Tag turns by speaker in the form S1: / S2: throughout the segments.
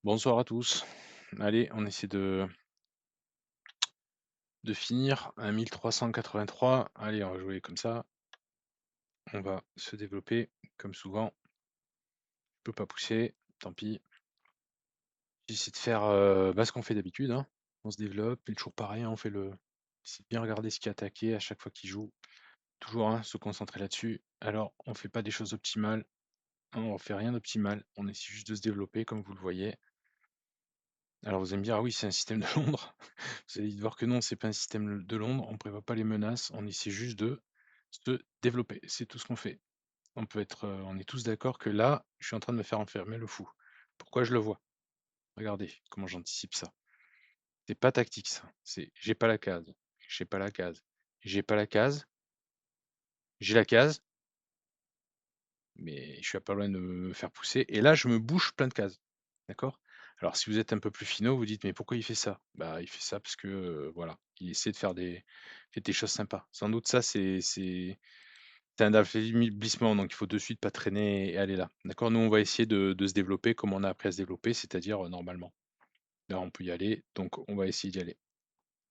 S1: Bonsoir à tous. Allez, on essaie de finir à 1383. Allez, on va jouer comme ça. On va se développer comme souvent. Je peux pas pousser, tant pis. J'essaie de faire ce qu'on fait d'habitude, hein. On se développe, et toujours pareil, hein, on fait le. C'est bien regarder ce qui est attaqué à chaque fois qu'il joue. Toujours hein, se concentrer là-dessus. Alors, on fait pas des choses optimales, hein, on fait rien d'optimal. On essaie juste de se développer, comme vous le voyez. Alors vous allez me dire, ah oui, c'est un système de Londres. Vous allez vite voir que non, c'est pas un système de Londres, on prévoit pas les menaces, on essaie juste de se développer, c'est tout ce qu'on fait. On est tous d'accord que là, je suis en train de me faire enfermer le fou. Pourquoi je le vois? Regardez comment j'anticipe ça. C'est pas tactique ça, c'est j'ai pas la case, j'ai pas la case, j'ai pas la case, j'ai la case, mais je suis à pas loin de me faire pousser et là je me bouche plein de cases. D'accord? Alors si vous êtes un peu plus finot, vous dites: «Mais pourquoi il fait ça?» Bah, il fait ça parce que, voilà, il essaie de faire des choses sympas. Sans doute ça c'est un affaiblissement, donc il faut de suite pas traîner et aller là. D'accord? Nous, on va essayer de se développer comme on a appris à se développer, c'est-à-dire, normalement. Là, on peut y aller, donc on va essayer d'y aller.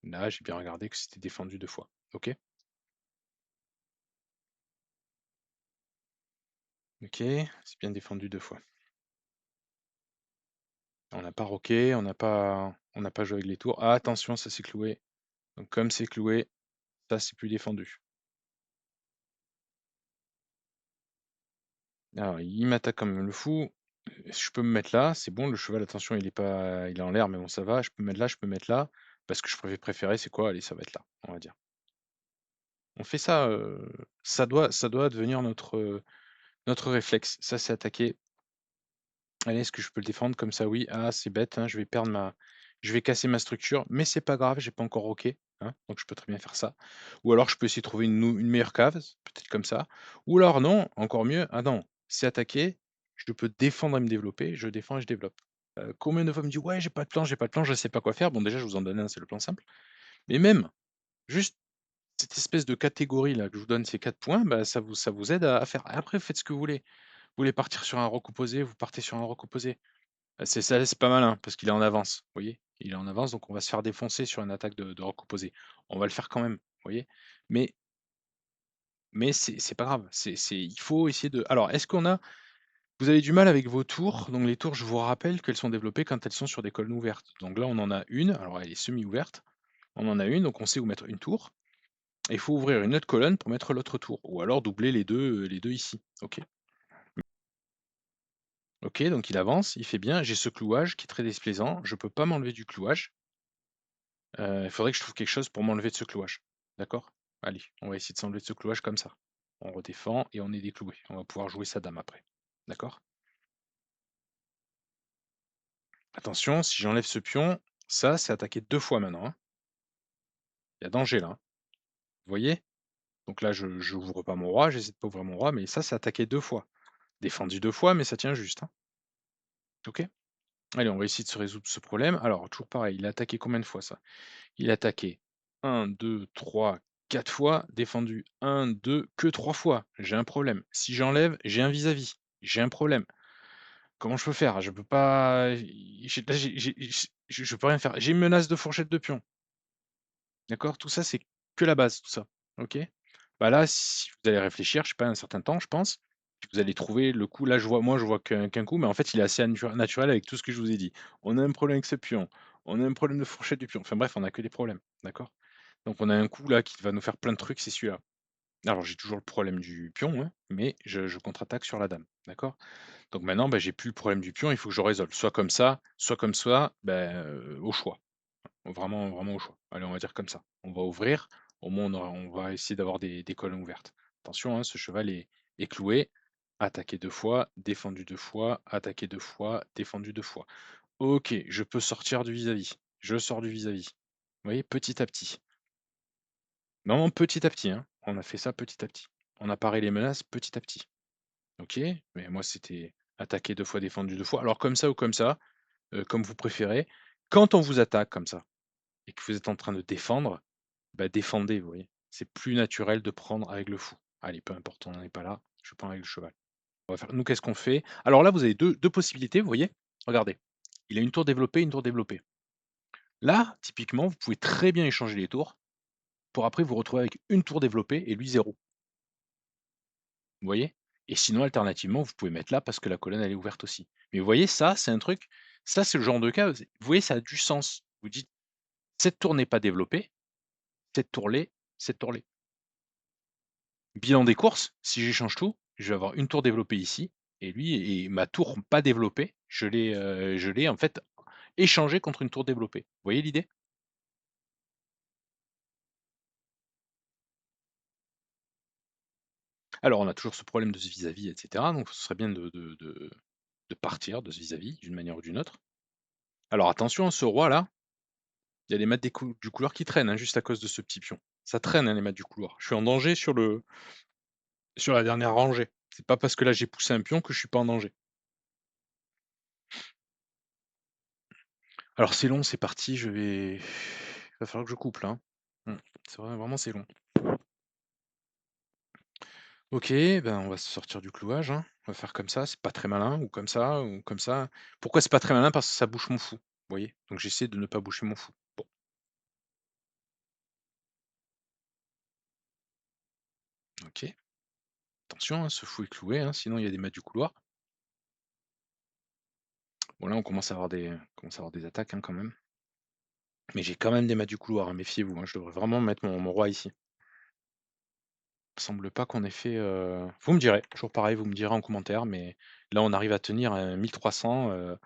S1: Là, j'ai bien regardé que c'était défendu 2 fois. OK? OK, c'est bien défendu 2 fois. On n'a pas roqué, on n'a pas joué avec les tours. Ah attention, ça s'est cloué. Donc comme c'est cloué, ça c'est plus défendu. Alors il m'attaque comme le fou. Je peux me mettre là, c'est bon, le cheval, attention, il est en l'air, mais bon, ça va. Je peux me mettre là, je peux me mettre là. Parce que je préférer, c'est quoi? Allez, ça va être là, on va dire. On fait ça, ça doit devenir notre réflexe. Ça, c'est attaquer. Allez, est-ce que je peux le défendre comme ça? Oui. Ah, c'est bête, hein, je vais casser ma structure, mais c'est pas grave, j'ai pas encore roqué, hein, donc je peux très bien faire ça. Ou alors je peux essayer de trouver une meilleure cave, peut-être comme ça. Ou alors non, encore mieux, ah non, c'est attaquer, je peux défendre et me développer, je défends et je développe. Combien de fois on me dit: «Ouais, j'ai pas de plan, je sais pas quoi faire». Bon déjà je vous en donne un, c'est le plan simple. Mais même, juste cette espèce de catégorie là que je vous donne ces 4 points, bah, ça vous aide à faire. Après vous faites ce que vous voulez. Vous voulez partir sur un roc opposé, vous partez sur un roc opposé. C'est ça, c'est pas malin parce qu'il est en avance, vous voyez? Il est en avance, donc on va se faire défoncer sur une attaque de roc opposé. On va le faire quand même, vous voyez? Mais c'est pas grave, il faut essayer de alors est-ce qu'on a vous avez du mal avec vos tours, donc les tours, je vous rappelle qu'elles sont développées quand elles sont sur des colonnes ouvertes. Donc là, on en a une, alors elle est semi-ouverte, on en a une, donc on sait où mettre une tour et il faut ouvrir une autre colonne pour mettre l'autre tour ou alors doubler les 2 ici. OK. OK, donc il avance, il fait bien. J'ai ce clouage qui est très déplaisant, je peux pas m'enlever du clouage. Il faudrait que je trouve quelque chose pour m'enlever de ce clouage. D'accord? Allez, on va essayer de s'enlever de ce clouage comme ça. On redéfend et on est décloué. On va pouvoir jouer sa dame après. D'accord? Attention, si j'enlève ce pion, ça, c'est attaqué 2 fois maintenant, hein. Il y a danger là, hein. Vous voyez? Donc là, je ouvre pas mon roi, j'essaie de pas ouvrir mon roi, mais ça, c'est attaqué 2 fois. Défendu 2 fois, mais ça tient juste, hein. OK? Allez, on va essayer de se résoudre ce problème. Alors, toujours pareil, il a attaqué combien de fois ça? Il a attaqué 1, 2, 3, 4 fois, défendu 1, 2, que 3 fois. J'ai un problème. Si j'enlève, j'ai un vis-à-vis. J'ai un problème. Comment je peux faire? Je peux pas. Là, je peux rien faire. J'ai une menace de fourchette de pion. D'accord? Tout ça, c'est que la base, tout ça. OK? Bah là, si vous allez réfléchir, je sais pas, un certain temps, je pense, puis vous allez trouver le coup. Là, je vois qu'un coup, mais en fait, il est assez naturel avec tout ce que je vous ai dit. On a un problème avec ce pion, on a un problème de fourchette du pion. Enfin bref, on a que des problèmes. D'accord? Donc on a un coup là qui va nous faire plein de trucs, c'est celui-là. Alors j'ai toujours le problème du pion, hein, mais je contre-attaque sur la dame. D'accord? Donc maintenant, bah, j'ai plus le problème du pion, il faut que je résolve. Soit comme ça, ben, au choix. Vraiment, vraiment au choix. Allez, on va dire comme ça. On va ouvrir, au moins on va essayer d'avoir des colonnes ouvertes. Attention, hein, ce cheval est cloué, attaqué 2 fois, défendu 2 fois, attaqué 2 fois, défendu 2 fois. OK, je peux sortir du vis-à-vis. Je sors du vis-à-vis. Vous voyez? Petit à petit. Non, petit à petit, hein. On a fait ça petit à petit. On apparaît les menaces petit à petit. OK, mais moi c'était attaqué 2 fois, défendu 2 fois. Alors comme ça ou comme ça, comme vous préférez. Quand on vous attaque comme ça et que vous êtes en train de défendre, bah, défendez, vous voyez? C'est plus naturel de prendre avec le fou. Allez, peu importe, on n'en est pas là, je prends avec le cheval. On va faire nous, qu'est-ce qu'on fait? Alors là, vous avez deux possibilités, vous voyez? Regardez. il a une tour développée, une tour développée. Là, typiquement, vous pouvez très bien échanger les tours pour après vous retrouver avec une tour développée et lui zéro. Vous voyez? Et sinon, alternativement, vous pouvez mettre là parce que la colonne, elle est ouverte aussi. Mais vous voyez, ça, c'est un truc, ça, c'est le genre de cas, vous voyez, ça a du sens. Vous dites, cette tour n'est pas développée, cette tour l'est, cette tour l'est. Bilan des courses, si j'échange tout, je vais avoir une tour développée ici et lui et ma tour pas développée, je l'ai en fait échangée contre une tour développée. Vous voyez l'idée? Alors on a toujours ce problème de ce vis-à-vis et cetera, donc ce serait bien de partir de ce vis-à-vis d'une manière ou d'une autre. Alors attention, ce roi-là, il y a les mates du couloir qui traînent, hein, juste à cause de ce petit pion. Ça traîne, hein, les mates du couloir. Je suis en danger sur la dernière rangée. C'est pas parce que là j'ai poussé un pion que je suis pas en danger. Alors c'est long, c'est parti, va falloir que je coupe là, hein. C'est vraiment c'est long. OK, ben, on va se sortir du clouage, hein. On va faire comme ça, c'est pas très malin ou comme ça ou comme ça. Pourquoi c'est pas très malin? Parce que ça bouche mon fou, vous voyez? Donc j'essaie de ne pas boucher mon fou. Bon, OK, attention, hein, ce fou est cloué, hein, sinon il y a des maîtres du couloir. Bon là, on commence à avoir des attaques, hein, quand même. Mais j'ai quand même des maîtres du couloir, hein, méfiez-vous, hein, je devrais vraiment mettre mon roi ici. Il semble pas qu'on ait fait, vous me direz, toujours pareil, vous me direz en commentaire, mais là on arrive à tenir, 1300,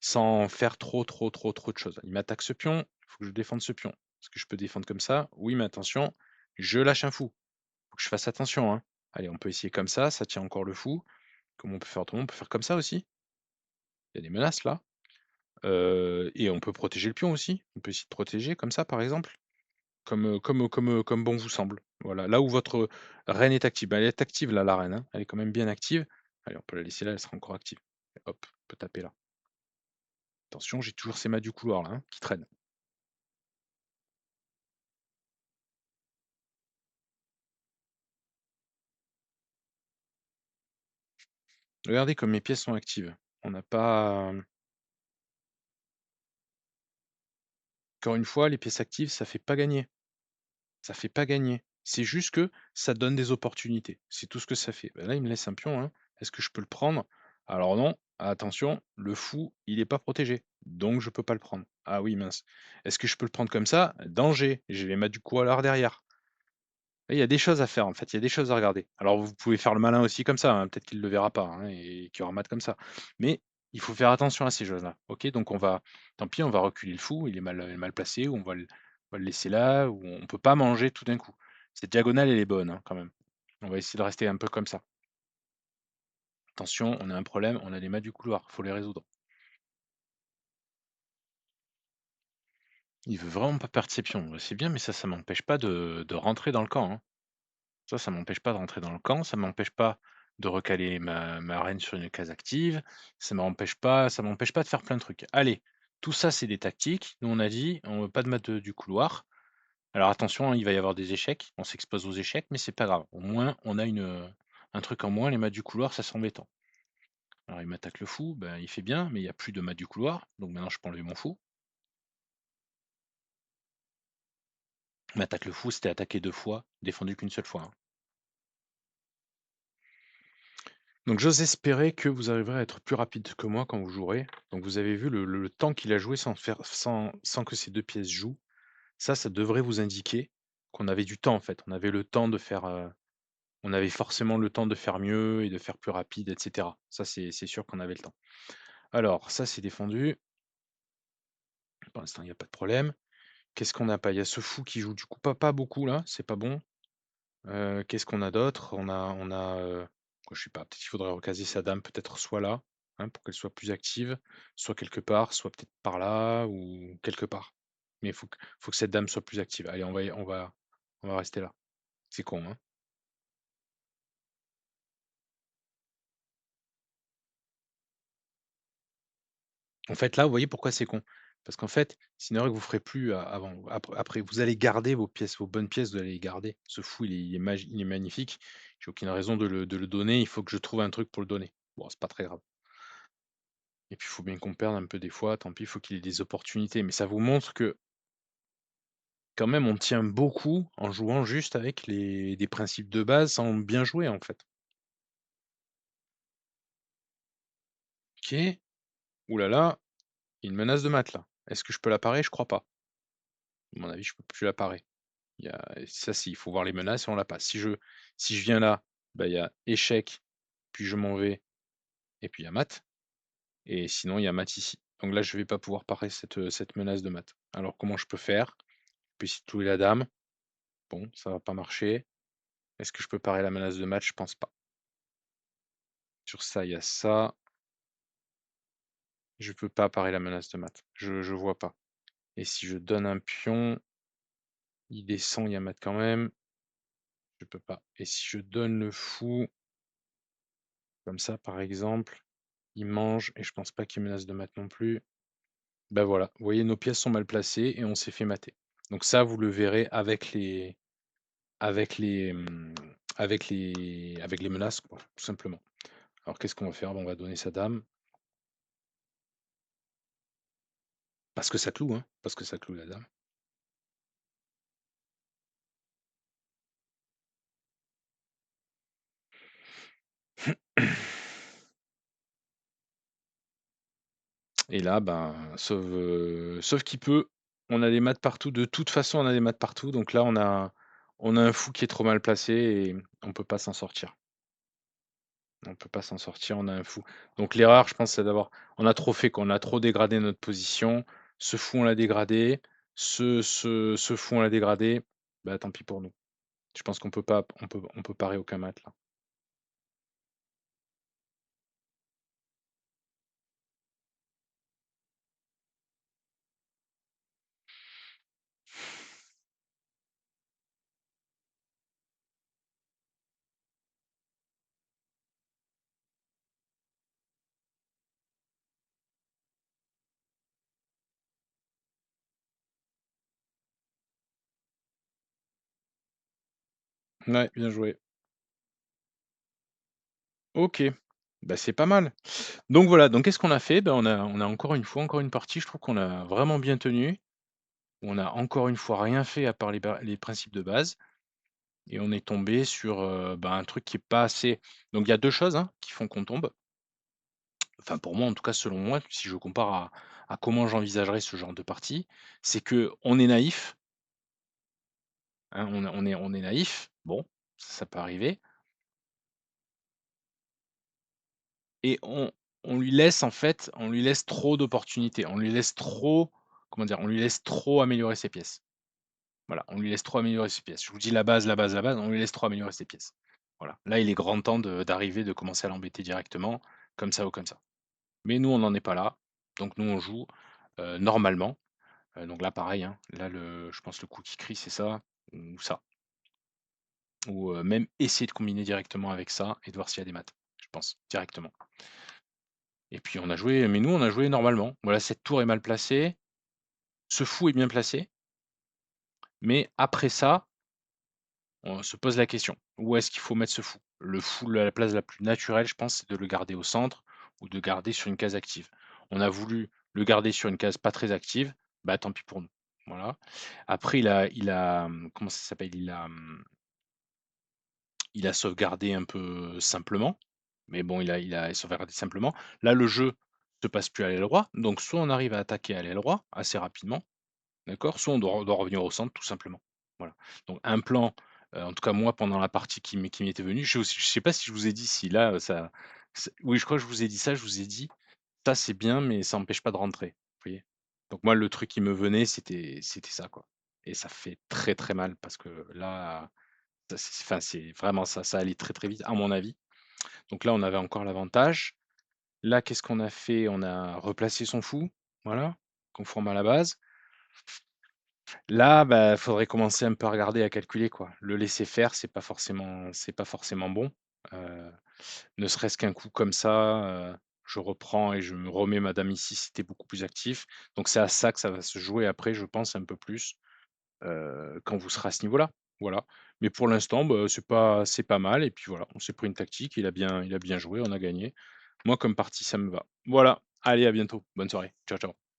S1: sans faire trop de choses. Il m'attaque ce pion, il faut que je défende ce pion. Est-ce que je peux défendre comme ça? Oui, mais attention, je lâche un fou. Faut que je fasse attention, hein. Allez, on peut essayer comme ça tient encore le fou. Comment on peut faire autrement? On peut faire comme ça aussi. Il y a des menaces là. Et on peut protéger le pion aussi. On peut essayer de protéger comme ça, par exemple, comme bon vous semble. Voilà, là où votre reine est active. Bah, elle est active là, la reine, hein. Elle est quand même bien active. Allez, on peut la laisser là, elle sera encore active. Hop, on peut taper là. Attention, j'ai toujours ces mâts du couloir là, hein, qui traînent. Regardez comme mes pièces sont actives. On n'a pas, encore une fois, les pièces actives, ça fait pas gagner. Ça fait pas gagner. C'est juste que ça donne des opportunités. C'est tout ce que ça fait. Bah, là, il me laisse un pion, hein. Est-ce que je peux le prendre? Alors non, attention, le fou, il est pas protégé, donc je peux pas le prendre. Ah oui, mince. Est-ce que je peux le prendre comme ça? Danger, je vais mettre du couloir derrière. Il y a des choses à faire, en fait, il y a des choses à regarder. Alors vous pouvez faire le malin aussi comme ça, hein, peut-être qu'il ne le verra pas, hein, et qu'il aura mat comme ça. Mais il faut faire attention à ces choses-là. OK, donc on va tant pis, on va reculer le fou, il est mal placé, ou on va le laisser là, ou on peut pas manger tout d'un coup. Cette diagonale, elle est bonne, hein, quand même. On va essayer de rester un peu comme ça. Attention, on a un problème, on a les mâts du couloir, faut les résoudre. Il veut vraiment pas perdre ses pions. C'est bien, mais ça m'empêche pas de rentrer dans le camp, hein. Ça m'empêche pas de rentrer dans le camp, ça m'empêche pas de recaler ma reine sur une case active, ça m'empêche pas de faire plein de trucs. Allez, tout ça, c'est des tactiques. Nous, on a dit, on veut pas de maths, du couloir. Alors attention, hein, il va y avoir des échecs, on s'expose aux échecs, mais c'est pas grave. Au moins, on a un truc en moins, les maths du couloir, ça, c'est embêtant. Alors il m'attaque le fou, ben, il fait bien, mais il y a plus de maths du couloir, donc maintenant je peux enlever mon fou. Il m'attaque le fou, c'était attaqué 2 fois, défendu qu'une seule fois, hein. Donc j'ose espérer que vous arriverez à être plus rapide que moi quand vous jouerez. Donc vous avez vu le temps qu'il a joué sans que ces 2 pièces jouent. Ça devrait vous indiquer qu'on avait du temps en fait. On avait le temps de faire, on avait forcément le temps de faire mieux et de faire plus rapide et cetera. Ça c'est sûr qu'on avait le temps. Alors ça c'est défendu. Pour l'instant il y a pas de problème. Qu'est-ce qu'on n'a pas? Il y a ce fou qui joue du coup pas beaucoup là, c'est pas bon. Qu'est-ce qu'on a d'autre? Je sais pas, peut-être qu'il faudrait recaser sa dame peut-être soit là, hein, pour qu'elle soit plus active, soit quelque part, soit peut-être par là ou quelque part. Mais il faut que cette dame soit plus active. Allez, on va rester là. C'est con, hein? En fait, là, vous voyez pourquoi c'est con? Parce qu'en fait, c'est une erreur que vous ferez plus après vous allez garder vos pièces, vos bonnes pièces, vous allez les garder. Ce fou, il est magnifique. J'ai aucune raison de le donner, il faut que je trouve un truc pour le donner. Bon, c'est pas très grave. et puis il faut bien qu'on perde un peu des fois, tant pis, il faut qu'il ait des opportunités. Mais ça vous montre que, quand même, on tient beaucoup en jouant juste avec les des principes de base sans bien jouer, en fait. OK. Ouh là là, il y a une menace de maths là. Est-ce que je peux la parer? Je crois pas. À mon avis, je peux plus la parer. Il y a ça si, il faut voir les menaces et on la passe. Si je viens là, bah, il y a échec, puis je m'en vais et puis il y a maths et sinon il y a maths ici. Donc là, je vais pas pouvoir parer cette menace de maths. Alors comment je peux faire? Je peux essayer de clouer la dame. Bon, ça va pas marcher. Est-ce que je peux parer la menace de maths? Je pense pas. Sur ça, il y a ça. Je peux pas parer la menace de maths. Je vois pas. Et si je donne un pion, il descend, il y a maths quand même. Je peux pas. Et si je donne le fou, comme ça par exemple, il mange et je pense pas qu'il menace de maths non plus. Bah voilà, vous voyez, nos pièces sont mal placées et on s'est fait mater. Donc ça, vous le verrez avec les, mmh, avec les menaces, quoi, tout simplement. Alors qu'est-ce qu'on va faire? Bah, on va donner sa dame, parce que ça cloue, hein, parce que ça cloue la dame. Et là, ben, sauve qui peut, on a des maths partout. De toute façon, on a des maths partout, donc là, on a un fou qui est trop mal placé et on peut pas s'en sortir. On peut pas s'en sortir, on a un fou. Donc l'erreur, je pense, c'est d'avoir on a trop fait, qu'on a trop dégradé notre position. Ce fou, on l'a dégradé. Ce fou, on l'a dégradé. Bah, tant pis pour nous. Je pense qu'on peut pas on peut parer aucun mat là. Ouais, bien joué. OK, bah, c'est pas mal. Donc voilà, donc qu'est-ce qu'on a fait? Ben on a encore une fois, encore une partie, je trouve qu'on a vraiment bien tenu. On a encore une fois rien fait à part les principes de base et on est tombé sur, bah, un truc qui est pas assez donc il y a 2 choses, hein, qui font qu'on tombe. Enfin pour moi en tout cas, selon moi, si je compare à comment j'envisagerais ce genre de partie, c'est que on est naïf, hein, on est naïf, bon, ça peut arriver et on lui laisse en fait, on lui laisse trop d'opportunités. On lui laisse trop, comment dire? On lui laisse trop améliorer ses pièces. Voilà, on lui laisse trop améliorer ses pièces. Je vous dis la base, la base, la base, on lui laisse trop améliorer ses pièces. Voilà. Là, il est grand temps d'arriver, de commencer à l'embêter directement, comme ça ou comme ça. Mais nous, on n'en est pas là. Donc nous, on joue, normalement. Donc là, pareil, hein, là, je pense le coup qui crie, c'est ça ou ça. Ou, même essayer de combiner directement avec ça et de voir s'il y a des maths, je pense, directement. Et puis on a joué mais nous, on a joué normalement. Voilà, cette tour est mal placée, ce fou est bien placé, mais après ça, on se pose la question: «Où est-ce qu'il faut mettre ce fou?» Le fou, la place la plus naturelle, je pense, c'est de le garder au centre ou de garder sur une case active. On a voulu le garder sur une case pas très active, bah, tant pis pour nous. Voilà. Après comment ça s'appelle? Il a sauvegardé un peu simplement, mais bon, il a sauvegardé simplement. Là, le jeu se passe plus à l'aile droit, donc soit on arrive à attaquer à l'aile droit assez rapidement, d'accord? Soit on doit revenir au centre tout simplement. Voilà. Donc un plan, en tout cas moi pendant la partie qui m'était venue, je sais pas si je vous ai dit si là, ça oui, je crois que je vous ai dit ça, je vous ai dit: «Ça c'est bien, mais ça empêche pas de rentrer». Vous voyez? Donc moi le truc qui me venait, c'était ça quoi et ça fait très, très mal parce que là, ça c'est enfin c'est vraiment ça allait très, très vite à mon avis. Donc là, on avait encore l'avantage. Là, qu'est-ce qu'on a fait? On a replacé son fou, voilà, conforme à la base. Là, bah, faudrait commencer un peu à regarder, à calculer, quoi. Le laisser faire, c'est pas forcément bon. Heu, Ne serait-ce qu'un coup comme ça, je reprends et je me remets ma dame ici, c'était beaucoup plus actif. Donc c'est à ça que ça va se jouer après, je pense, un peu plus, quand vous serez à ce niveau-là. Voilà. Mais pour l'instant, bah, c'est pas mal et puis voilà, on s'est pris une tactique, il a bien joué, on a gagné. Moi, comme partie, ça me va. Voilà. Allez, à bientôt. Bonne soirée. Ciao, ciao.